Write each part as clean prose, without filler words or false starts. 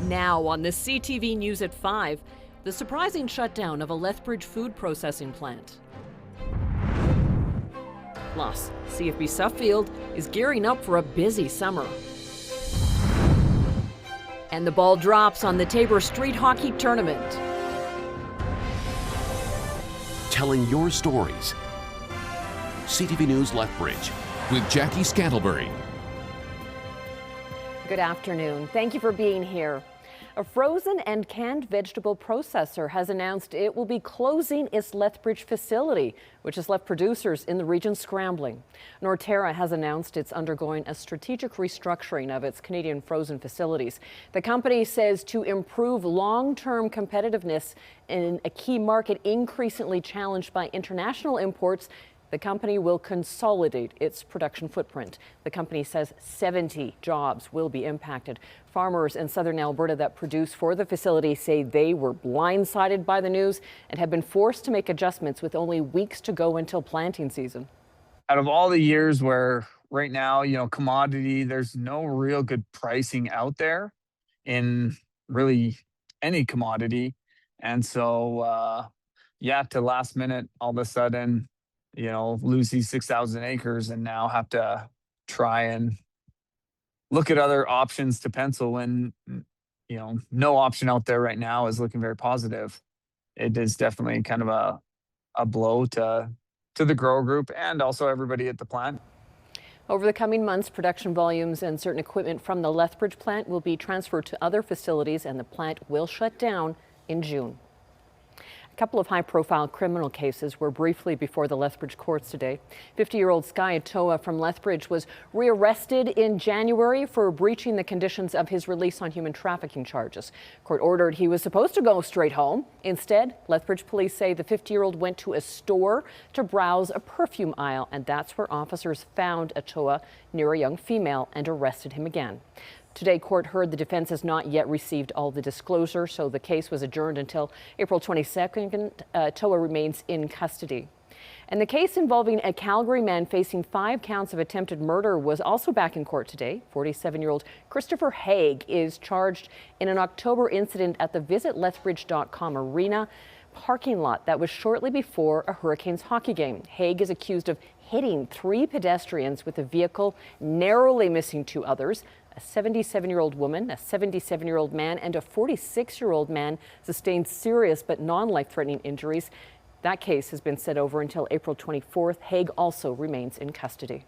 Now on the CTV News at 5, the surprising shutdown of a Lethbridge food processing plant. Plus, CFB Suffield is gearing up for a busy summer. And the ball drops on the Tabor Street Hockey Tournament. Telling your stories. CTV News Lethbridge with Jackie Scantlebury. Good afternoon. Thank you for being here. A frozen and canned vegetable processor has announced it will be closing its Lethbridge facility, which has left producers in the region scrambling. Norterra has announced it's undergoing a strategic restructuring of its Canadian frozen facilities. The company says to improve long-term competitiveness in a key market increasingly challenged by international imports, the company will consolidate its production footprint. The company says 70 jobs will be impacted. Farmers in southern Alberta that produce for the facility say they were blindsided by the news and have been forced to make adjustments with only weeks to go until planting season. Out of all the years where right now, commodity, there's no real good pricing out there in really any commodity. And so, to last minute, all of a sudden, lose these 6,000 acres and now have to try and look at other options to pencil when, no option out there right now is looking very positive. It is definitely kind of a blow to the grower group and also everybody at the plant. Over the coming months, production volumes and certain equipment from the Lethbridge plant will be transferred to other facilities and the plant will shut down in June. A couple of high-profile criminal cases were briefly before the Lethbridge courts today. 50-year-old Sky Atoa from Lethbridge was rearrested in January for breaching the conditions of his release on human trafficking charges. Court ordered he was supposed to go straight home. Instead, Lethbridge police say the 50-year-old went to a store to browse a perfume aisle, and that's where officers found Atoa near a young female and arrested him again. Today, court heard the defense has not yet received all the disclosure, so the case was adjourned until April 22nd. Toa remains in custody. And the case involving a Calgary man facing 5 counts of attempted murder was also back in court today. 47-year-old Christopher Haig is charged in an October incident at the visitlethbridge.com arena parking lot that was shortly before a Hurricanes hockey game. Haig is accused of hitting 3 pedestrians with a vehicle, narrowly missing 2 others. A 77-year-old woman, a 77-year-old man, and a 46-year-old man sustained serious but non-life-threatening injuries. That case has been set over until April 24th. Haig also remains in custody.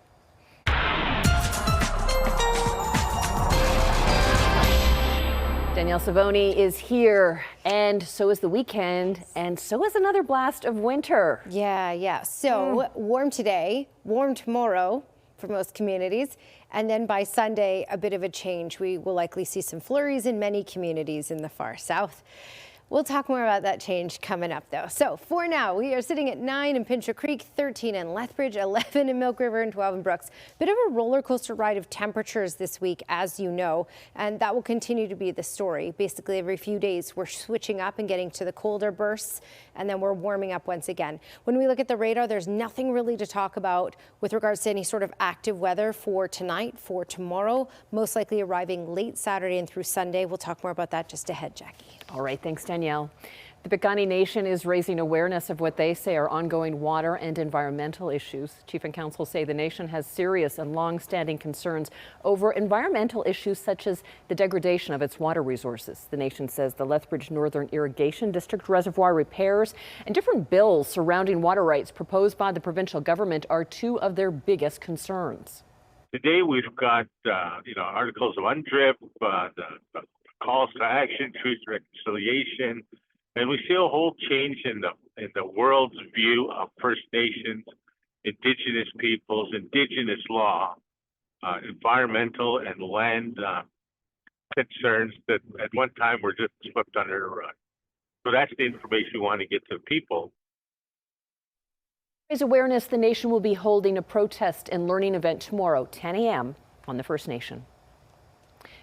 Danielle Savoni is here, and so is the weekend, and so is another blast of winter. Yeah. So warm today, warm tomorrow for most communities. And then by Sunday, a bit of a change. We will likely see some flurries in many communities in the far south. We'll talk more about that change coming up, though. So for now, we are sitting at 9 in Pincher Creek, 13 in Lethbridge, 11 in Milk River, and 12 in Brooks. Bit of a roller coaster ride of temperatures this week, as you know, and that will continue to be the story. Basically, every few days, we're switching up and getting to the colder bursts, and then we're warming up once again. When we look at the radar, there's nothing really to talk about with regards to any sort of active weather for tonight, for tomorrow, most likely arriving late Saturday and through Sunday. We'll talk more about that just ahead, Jackie. All right, thanks, Danielle. The Piikani Nation is raising awareness of what they say are ongoing water and environmental issues. Chief and Council say the nation has serious and long-standing concerns over environmental issues such as the degradation of its water resources. The nation says the Lethbridge Northern Irrigation District reservoir repairs and different bills surrounding water rights proposed by the provincial government are 2 of their biggest concerns. Today we've got, articles of UNDRIP, the calls to action, truth, reconciliation, and we see a whole change in the world's view of First Nations, Indigenous peoples, Indigenous law, environmental and land concerns that at one time were just swept under the rug. So that's the information we want to get to the people. To raise awareness, the nation will be holding a protest and learning event tomorrow, 10 a.m. on the First Nation.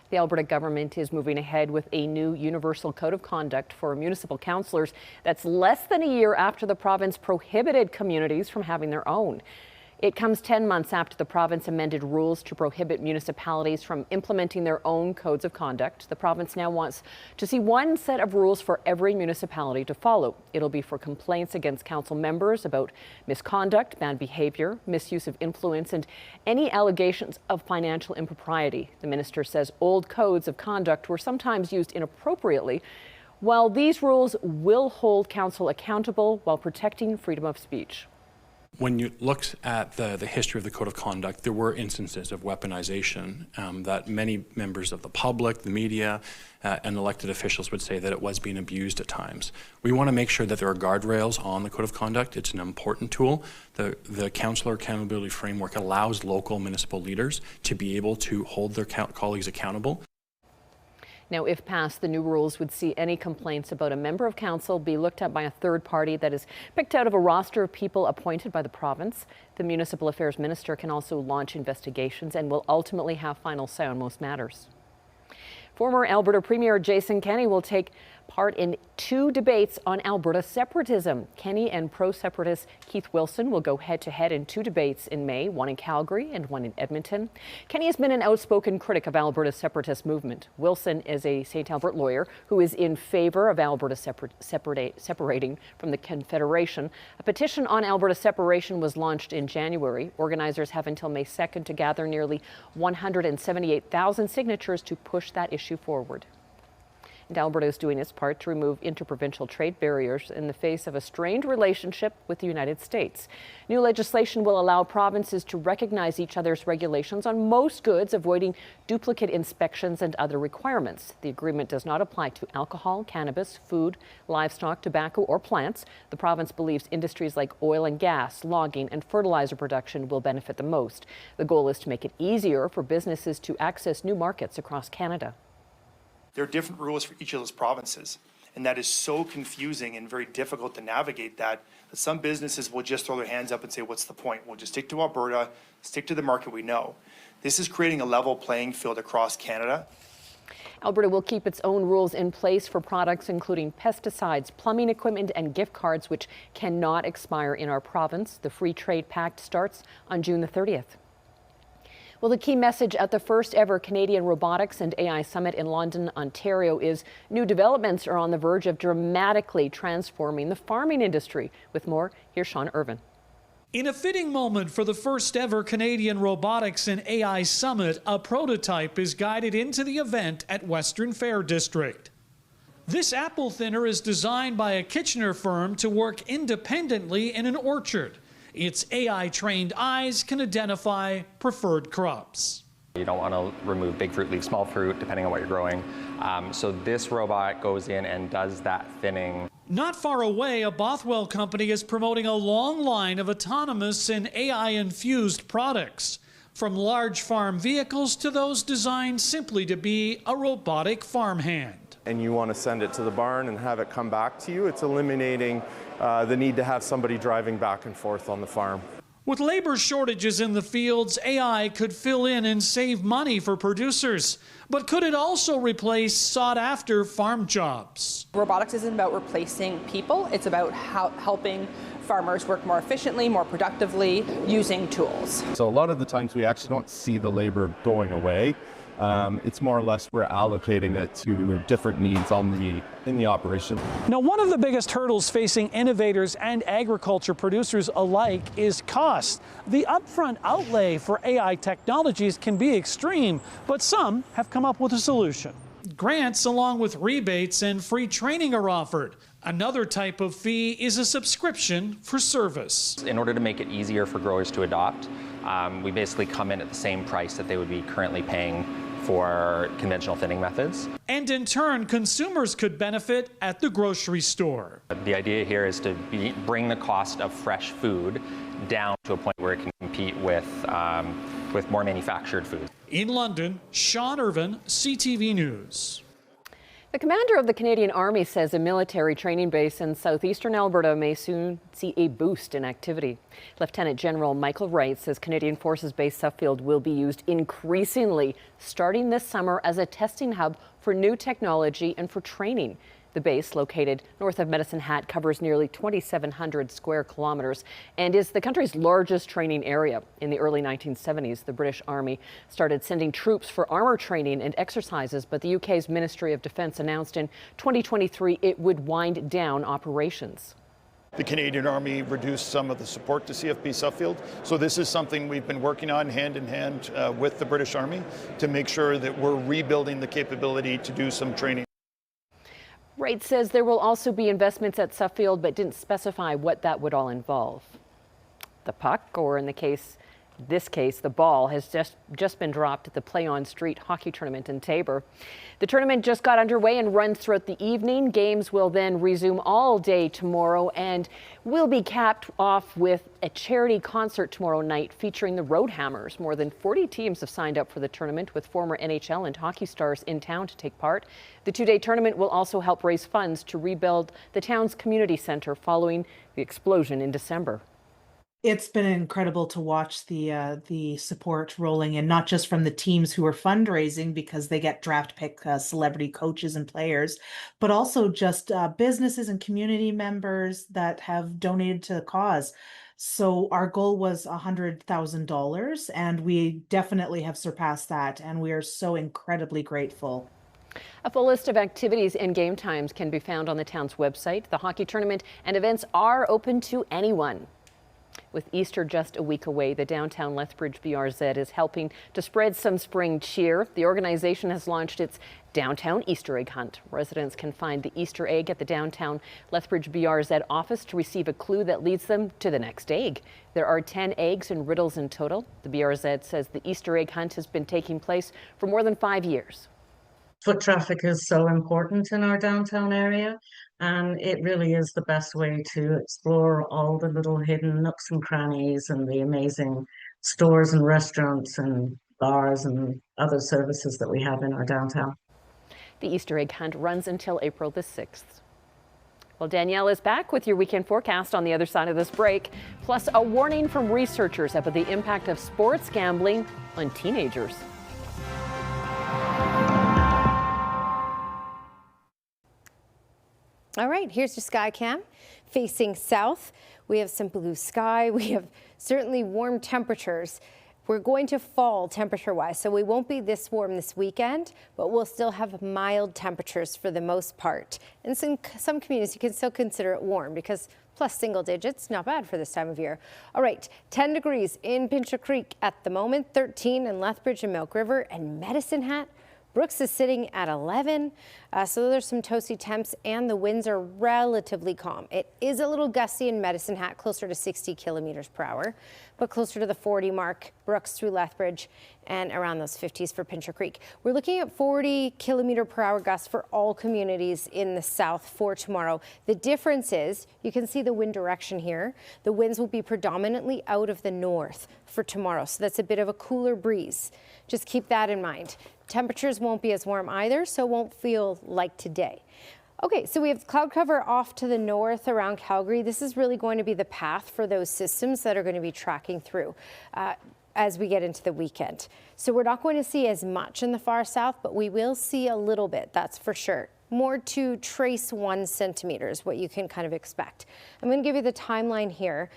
The Alberta government is moving ahead with a new universal code of conduct for municipal councillors that's less than a year after the province prohibited communities from having their own. It comes 10 months after the province amended rules to prohibit municipalities from implementing their own codes of conduct. The province now wants to see one set of rules for every municipality to follow. It'll be for complaints against council members about misconduct, bad behavior, misuse of influence, and any allegations of financial impropriety. The minister says old codes of conduct were sometimes used inappropriately. While these rules will hold council accountable while protecting freedom of speech. When you looked at the history of the Code of Conduct, there were instances of weaponization that many members of the public, the media, and elected officials would say that it was being abused at times. We want to make sure that there are guardrails on the Code of Conduct. It's an important tool. The Councillor Accountability Framework allows local municipal leaders to be able to hold their colleagues accountable. Now, if passed, the new rules would see any complaints about a member of council be looked at by a third party that is picked out of a roster of people appointed by the province. The Municipal Affairs Minister can also launch investigations and will ultimately have final say on most matters. Former Alberta Premier Jason Kenney will take part in 2 debates on Alberta separatism. Kenney and pro-separatist Keith Wilson will go head-to-head in 2 debates in May, one in Calgary and one in Edmonton. Kenney has been an outspoken critic of Alberta's separatist movement. Wilson is a St. Albert lawyer who is in favor of Alberta separating from the Confederation. A petition on Alberta separation was launched in January. Organizers have until May 2nd to gather nearly 178,000 signatures to push that issue forward. And Alberta is doing its part to remove interprovincial trade barriers in the face of a strained relationship with the United States. New legislation will allow provinces to recognize each other's regulations on most goods, avoiding duplicate inspections and other requirements. The agreement does not apply to alcohol, cannabis, food, livestock, tobacco, or plants. The province believes industries like oil and gas, logging, and fertilizer production will benefit the most. The goal is to make it easier for businesses to access new markets across Canada. There are different rules for each of those provinces, and that is so confusing and very difficult to navigate that some businesses will just throw their hands up and say, what's the point? We'll just stick to Alberta, stick to the market we know. This is creating a level playing field across Canada. Alberta will keep its own rules in place for products including pesticides, plumbing equipment, and gift cards, which cannot expire in our province. The Free Trade Pact starts on June the 30th. Well, the key message at the first ever Canadian Robotics and AI Summit in London, Ontario, is new developments are on the verge of dramatically transforming the farming industry. With more, here's Sean Irvin. In a fitting moment for the first ever Canadian Robotics and AI Summit, a prototype is guided into the event at Western Fair District. This apple thinner is designed by a Kitchener firm to work independently in an orchard. Its AI-trained eyes can identify preferred crops. You don't want to remove big fruit, leave small fruit, depending on what you're growing. So this robot goes in and does that thinning. Not far away, a Bothwell company is promoting a long line of autonomous and AI-infused products, from large farm vehicles to those designed simply to be a robotic farmhand. And you want to send it to the barn and have it come back to you. It's eliminating the need to have somebody driving back and forth on the farm. With labor shortages in the fields, AI could fill in and save money for producers. But could it also replace sought-after farm jobs? Robotics isn't about replacing people. It's about helping farmers work more efficiently, more productively, using tools. So a lot of the times we actually don't see the labor going away. It's more or less we're allocating it to different needs in the operation. Now, one of the biggest hurdles facing innovators and agriculture producers alike is cost. The upfront outlay for AI technologies can be extreme, but some have come up with a solution. Grants along with rebates and free training are offered. Another type of fee is a subscription for service. In order to make it easier for growers to adopt, we basically come in at the same price that they would be currently paying for conventional thinning methods. And in turn, consumers could benefit at the grocery store. The idea here is to bring the cost of fresh food down to a point where it can compete with more manufactured food. In London, Sean Irvin, CTV News. The commander of the Canadian Army says a military training base in southeastern Alberta may soon see a boost in activity. Lieutenant General Michael Wright says Canadian Forces Base Suffield will be used increasingly starting this summer as a testing hub for new technology and for training. The base, located north of Medicine Hat, covers nearly 2,700 square kilometers and is the country's largest training area. In the early 1970s, the British Army started sending troops for armor training and exercises, but the UK's Ministry of Defence announced in 2023 it would wind down operations. The Canadian Army reduced some of the support to CFB Suffield. So this is something we've been working on hand in hand with the British Army to make sure that we're rebuilding the capability to do some training. Wright says there will also be investments at Suffield, but didn't specify what that would all involve. The puck, or in this case, the ball, has just been dropped at the Play On Street hockey tournament in Taber. The tournament just got underway and runs throughout the evening. Games will then resume all day tomorrow and will be capped off with a charity concert tomorrow night featuring the Roadhammers. More than 40 teams have signed up for the tournament, with former NHL and hockey stars in town to take part. The two-day tournament will also help raise funds to rebuild the town's community center following the explosion in December. It's been incredible to watch the support rolling in, not just from the teams who are fundraising because they get draft pick celebrity coaches and players, but also just businesses and community members that have donated to the cause. So our goal was $100,000, and we definitely have surpassed that, and we are so incredibly grateful. A full list of activities and game times can be found on the town's website. The hockey tournament and events are open to anyone. With Easter just a week away, the downtown Lethbridge BRZ is helping to spread some spring cheer. The organization has launched its downtown Easter egg hunt. Residents can find the Easter egg at the downtown Lethbridge BRZ office to receive a clue that leads them to the next egg. There are 10 eggs and riddles in total. The BRZ says the Easter egg hunt has been taking place for more than 5 years. Foot traffic is so important in our downtown area, and it really is the best way to explore all the little hidden nooks and crannies and the amazing stores and restaurants and bars and other services that we have in our downtown. The Easter egg hunt runs until April the 6th. Well, Danielle is back with your weekend forecast on the other side of this break, plus a warning from researchers about the impact of sports gambling on teenagers. All right, here's your sky cam. Facing south, we have some blue sky. We have certainly warm temperatures. We're going to fall temperature-wise, so we won't be this warm this weekend, but we'll still have mild temperatures for the most part. And some communities, you can still consider it warm because plus single digits, not bad for this time of year. All right, 10 degrees in Pincher Creek at the moment, 13 in Lethbridge and Milk River, and Medicine Hat. Brooks is sitting at 11, so there's some toasty temps and the winds are relatively calm. It is a little gusty in Medicine Hat, closer to 60 kilometers per hour, but closer to the 40 mark, Brooks through Lethbridge, and around those 50s for Pincher Creek. We're looking at 40 kilometer per hour gusts for all communities in the south for tomorrow. The difference is, you can see the wind direction here. The winds will be predominantly out of the north for tomorrow, so that's a bit of a cooler breeze. Just keep that in mind. Temperatures won't be as warm either, so it won't feel like today. Okay, so we have cloud cover off to the north around Calgary. This is really going to be the path for those systems that are going to be tracking through as we get into the weekend. So we're not going to see as much in the far south, but we will see a little bit, that's for sure. More to trace 1 centimeter is what you can kind of expect. I'm going to give you the timeline here.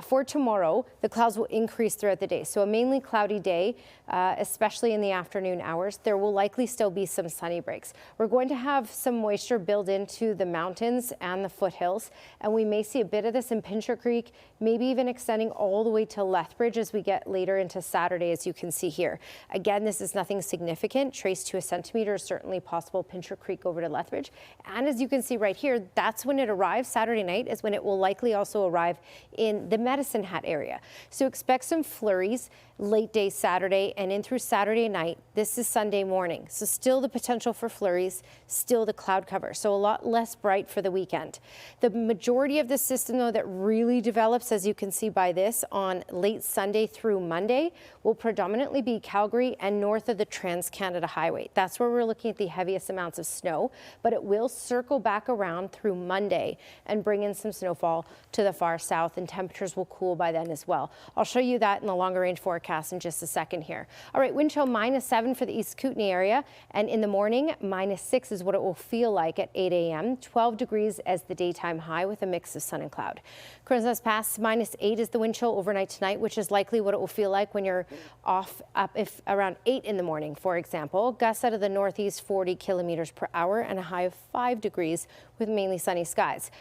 For tomorrow, the clouds will increase throughout the day. So a mainly cloudy day, especially in the afternoon hours. There will likely still be some sunny breaks. We're going to have some moisture build into the mountains and the foothills, and we may see a bit of this in Pincher Creek, maybe even extending all the way to Lethbridge as we get later into Saturday, as you can see here. Again, this is nothing significant. Trace to 1 centimeter is certainly possible. Pincher Creek over to Lethbridge. And as you can see right here, that's when it arrives. Saturday night is when it will likely also arrive in the Medicine Hat area. So expect some flurries late day Saturday and in through Saturday night. This is Sunday morning. So still the potential for flurries, still the cloud cover. So a lot less bright for the weekend. The majority of the system, though, that really develops, as you can see by this, on late Sunday through Monday will predominantly be Calgary and north of the Trans-Canada Highway. That's where we're looking at the heaviest amounts of snow. but it will circle back around through Monday and bring in some snowfall to the far south, and temperatures will cool by then as well. I'll show you that in the longer range forecast in just a second here. All right, wind chill -7 for the East Kootenay area, and in the morning, -6 is what it will feel like at 8 a.m. 12 degrees as the daytime high with a mix of sun and cloud. Crow's Pass -8 is the wind chill overnight tonight, which is likely what it will feel like when you're off up if around 8 in the morning, for example. Gusts out of the northeast 40 kilometers per hour and a high of 5 degrees with mainly sunny skies.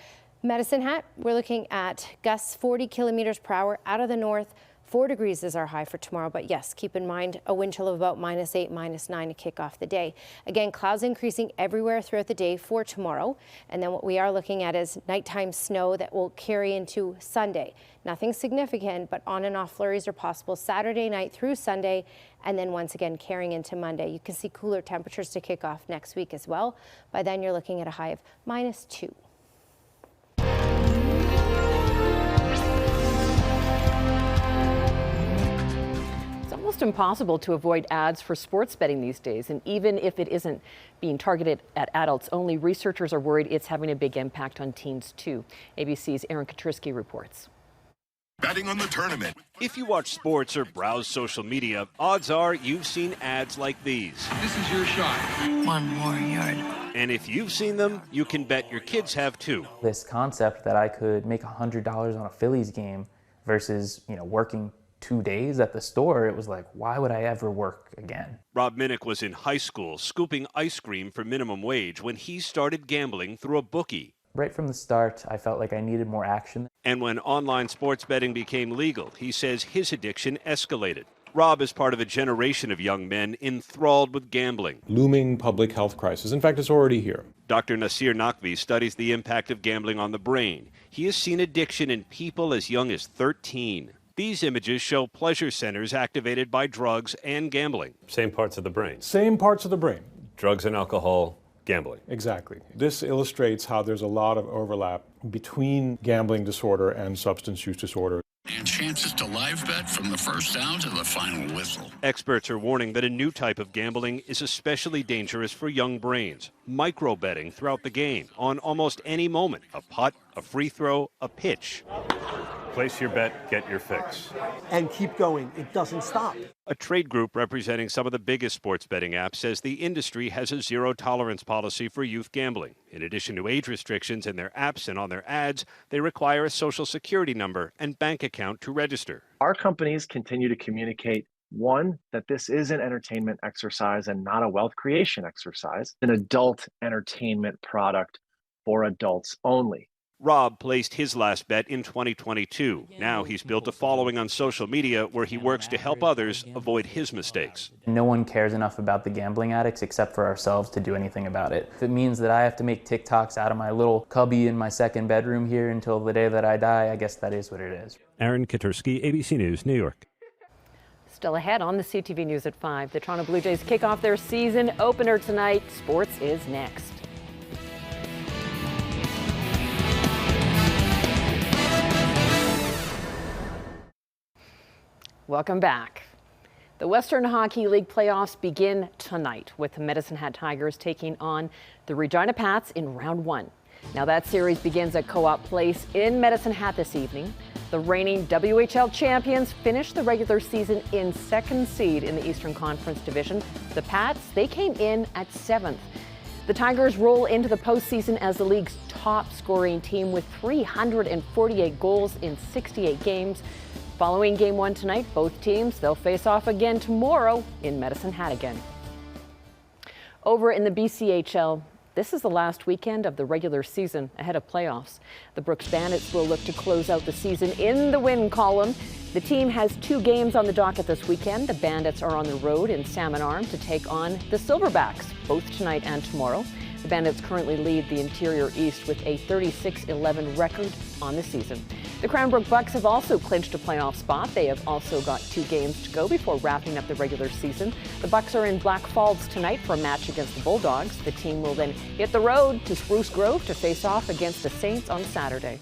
Medicine Hat, we're looking at gusts 40 kilometers per hour out of the north. 4 degrees is our high for tomorrow, but yes, keep in mind a wind chill of about -8, -9 to kick off the day. Again, clouds increasing everywhere throughout the day for tomorrow. And then what we are looking at is nighttime snow that will carry into Sunday. Nothing significant, but on and off flurries are possible Saturday night through Sunday, and then once again carrying into Monday. You can see cooler temperatures to kick off next week as well. By then you're looking at a high of -2. Almost impossible to avoid ads for sports betting these days, and even if it isn't being targeted at adults only, researchers are worried it's having a big impact on teens too. ABC's Aaron Katrisky reports. Betting on the tournament. If you watch sports or browse social media, odds are you've seen ads like these. This is your shot. 1 more yard. And if you've seen them, you can bet your kids have too. This concept that I could make $100 on a Phillies game versus, working 2 days at the store, it was like, why would I ever work again? Rob Minnick was in high school scooping ice cream for minimum wage when he started gambling through a bookie. Right from the start, I felt like I needed more action. And when online sports betting became legal, he says his addiction escalated. Rob is part of a generation of young men enthralled with gambling. Looming public health crisis. In fact, it's already here. Dr. Nasir Naqvi studies the impact of gambling on the brain. He has seen addiction in people as young as 13. These images show pleasure centers activated by drugs and gambling. Same parts of the brain. Same parts of the brain. Drugs and alcohol, gambling. Exactly. This illustrates how there's a lot of overlap between gambling disorder and substance use disorder. And chances to live bet from the first down to the final whistle. Experts are warning that a new type of gambling is especially dangerous for young brains. Micro betting throughout the game on almost any moment. A putt, a free throw, a pitch. Place your bet, get your fix. And keep going. It doesn't stop. A trade group representing some of the biggest sports betting apps says the industry has a zero-tolerance policy for youth gambling. In addition to age restrictions in their apps and on their ads, they require a social security number and bank account to register. Our companies continue to communicate, one, that this is an entertainment exercise and not a wealth creation exercise, an adult entertainment product for adults only. Rob placed his last bet in 2022. Now he's built a following on social media where he works to help others avoid his mistakes. No one cares enough about the gambling addicts except for ourselves to do anything about it. If it means that I have to make TikToks out of my little cubby in my second bedroom here until the day that I die, I guess that is what it is. Aaron Katrisky, ABC News, New York. Still ahead on the CTV News at 5. The Toronto Blue Jays kick off their season opener tonight. Sports is next. Welcome back. The Western Hockey League playoffs begin tonight with the Medicine Hat Tigers taking on the Regina Pats in round 1. Now that series begins at Co-op Place in Medicine Hat this evening. The reigning WHL champions finished the regular season in 2nd seed in the Eastern Conference Division. The Pats, they came in at 7th. The Tigers roll into the postseason as the league's top scoring team with 348 goals in 68 games. Following Game 1 tonight, both teams, they'll face off again tomorrow in Medicine Hat again. Over in the BCHL, this is the last weekend of the regular season ahead of playoffs. The Brooks Bandits will look to close out the season in the win column. The team has 2 games on the docket this weekend. The Bandits are on the road in Salmon Arm to take on the Silverbacks, both tonight and tomorrow. The Bandits currently lead the Interior East with a 36-11 record on the season. The Cranbrook Bucks have also clinched a playoff spot. They have also got 2 games to go before wrapping up the regular season. The Bucks are in Black Falls tonight for a match against the Bulldogs. The team will then hit the road to Spruce Grove to face off against the Saints on Saturday.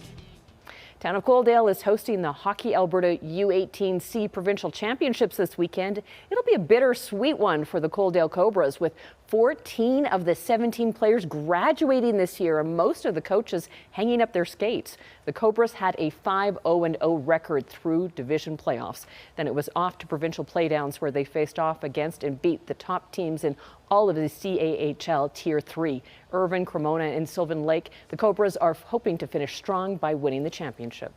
Town of Coaldale is hosting the Hockey Alberta U18C Provincial Championships this weekend. It'll be a bittersweet one for the Coaldale Cobras, with 14 of the 17 players graduating this year and most of the coaches hanging up their skates. The Cobras had a 5-0-0 record through division playoffs. Then it was off to provincial playdowns, where they faced off against and beat the top teams in all of the CAHL Tier 3. Irvine, Cremona and Sylvan Lake. The Cobras are hoping to finish strong by winning the championship.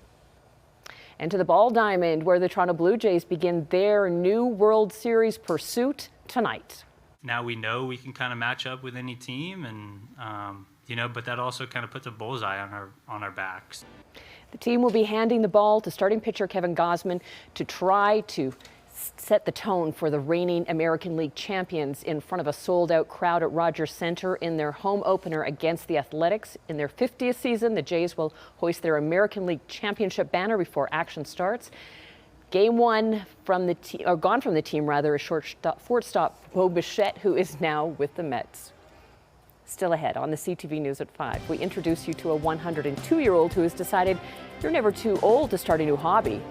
And to the Ball Diamond, where the Toronto Blue Jays begin their new World Series pursuit tonight. Now we know we can kind of match up with any team, and but that also kind of puts a bullseye on our backs. The team will be handing the ball to starting pitcher Kevin Gausman to try to set the tone for the reigning American League champions in front of a sold-out crowd at Rogers Centre in their home opener against the Athletics. In their 50th season, the Jays will hoist their American League championship banner before action starts. Game one from the gone from the team, is shortstop Bo Bichette, who is now with the Mets. Still ahead on the CTV News at 5, we introduce you to a 102-year-old who has decided you're never too old to start a new hobby.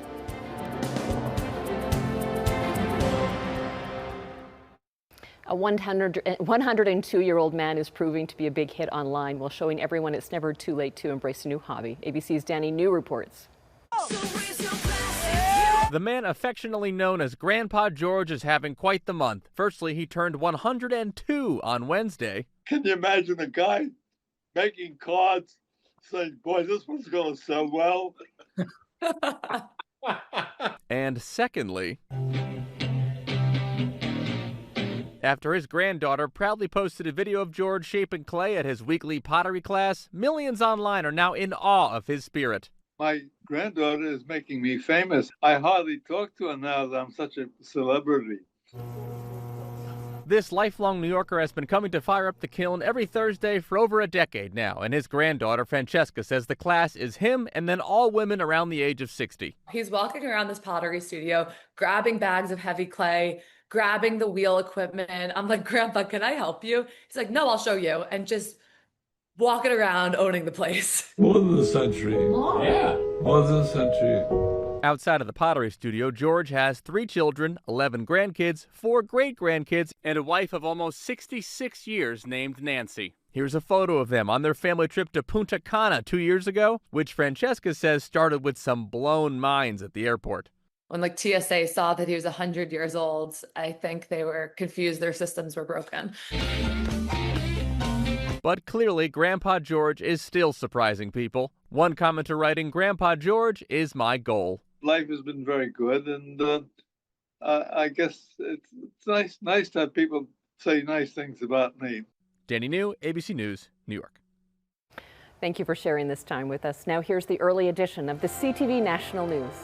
A 102-year-old man is proving to be a big hit online while showing everyone it's never too late to embrace a new hobby. ABC's Danny New reports. The man affectionately known as Grandpa George is having quite the month. Firstly, he turned 102 on Wednesday. Can you imagine a guy making cards saying, boy, this one's going to sell well? And secondly, after his granddaughter proudly posted a video of George shaping clay at his weekly pottery class, millions online are now in awe of his spirit. My granddaughter is making me famous. I hardly talk to her now that I'm such a celebrity. This lifelong New Yorker has been coming to fire up the kiln every Thursday for over a decade now, and his granddaughter, Francesca, says the class is him and then all women around the age of 60. He's walking around this pottery studio, grabbing bags of heavy clay, grabbing the wheel equipment. I'm like, Grandpa, can I help you? He's like, no, I'll show you. And just walking around owning the place. More than a century. Yeah. More than a century. Outside of the pottery studio, George has 3 children, 11 grandkids, 4 great-grandkids, and a wife of almost 66 years named Nancy. Here's a photo of them on their family trip to Punta Cana 2 years ago, which Francesca says started with some blown minds at the airport. When TSA saw that he was 100 years old, I think they were confused. Their systems were broken. But clearly, Grandpa George is still surprising people. One commenter writing, Grandpa George is my goal. Life has been very good, and I guess it's nice to have people say nice things about me. Danny New, ABC News, New York. Thank you for sharing this time with us. Now here's the early edition of the CTV National News.